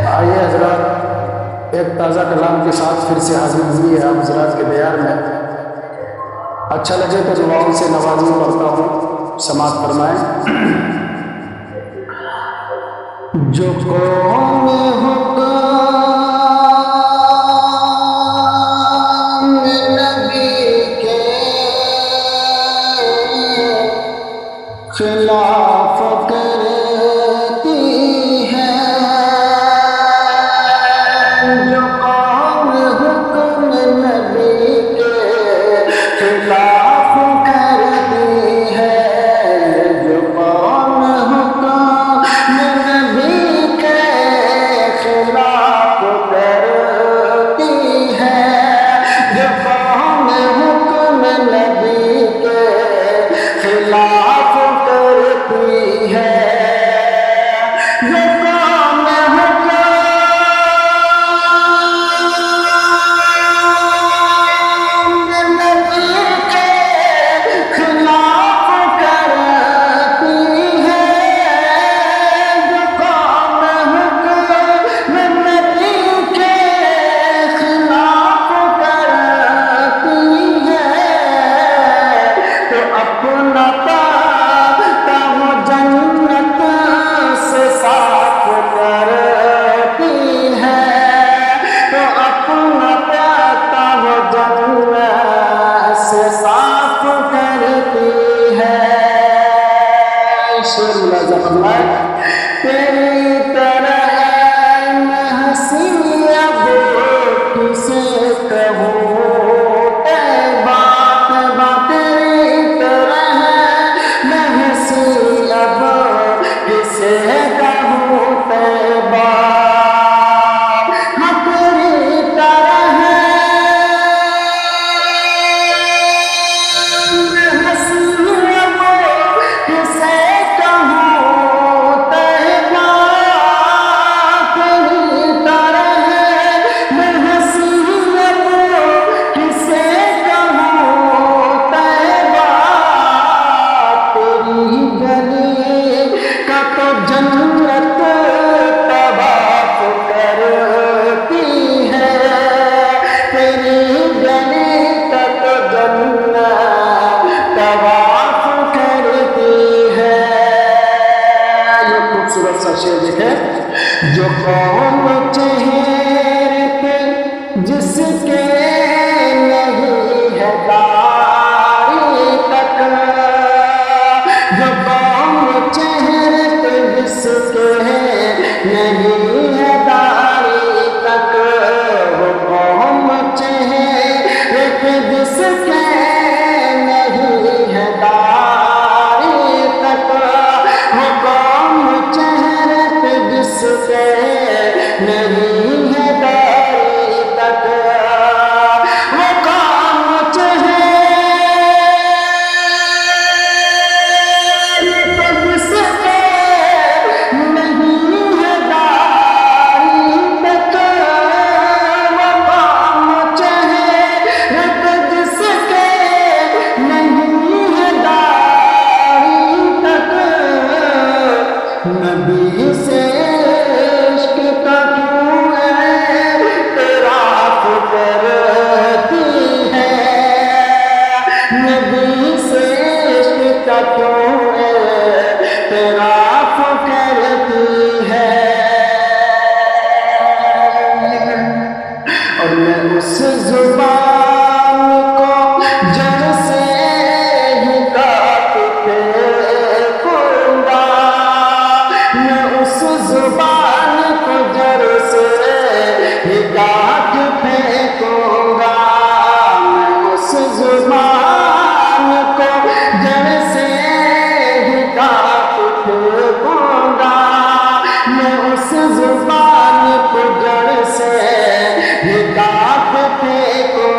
آئیے حضرات ایک تازہ کلام کے ساتھ پھر سے حاضر ہوئی ہے آپ حضرات کے دیار میں. اچھا لگے تو دعاؤں سے نوازی پڑھتا ہوں، سماعت فرمائیں. جو قوم حکام نبی کے خلاف کرتی ہے، جو قوم حکم نبی کے خلاف کرتی ہے، جو قوم حکم نبی کے خلاف کرتی ہے، جو قوم حکم نبی کے خلاف کرتی ہے، جو قوم حکم نبی کے خلاف کرتی ہے، جو قوم حکم نبی کے خلاف کرتی ہے، تو اپنا وہ جنت سے صاف کرتی ہے، تو اپنا وہ جنت سے صاف کرتی ہے. شیر ملازم اللہ تیری طرح میں ہنسی اب کسے کہوں، طیبہ طیبہ تیری طرح میں ہنسی اب کسے کہوں، طیبہ ہاں تیری طرح میں ہنسی اب کسے کہوں، طیبہ تیری طرح میں ہنسی اب کسے کہوں، طیبہ تیری گلی کا تو جنت طواف کرتی ہے، تیری گلی کا تو جنت طواف کرتی ہے. یہ خوبصورت سا شعر دیکھیں. جو قوم چہرے پہ جس کے نہیں ہے داڑھی تک، جو قوم چہرے پہ جس کے نہیں ہے داڑھی تک، وہ قوم چہرے پہ جس کے نہیں ہے داڑھی تک، وہ قوم چہرے پہ جس کے نہیں ہے داڑھی تک، وہ قوم چہرے پہ جس کے نہیں ہے داڑھی تک، وہ قوم چہرے پہ جس کے نہیں ہے داڑھی تک، نبی سے عشق کا کیوں اعتراف کرتی ہے، نبی سے عشق کا کیوں اعتراف کرتی ہے. اور میں اس زبان کو جڑ سے ہی کاٹ پھینکوں گا، میں اس زبان کو جڑ سے ہی کاٹ پھینکوں گا، میں اس زبان کو جڑ سے ہی کاٹ پھینکوں گا، میں اس زبان کو جڑ سے ہی کاٹ پھینکوں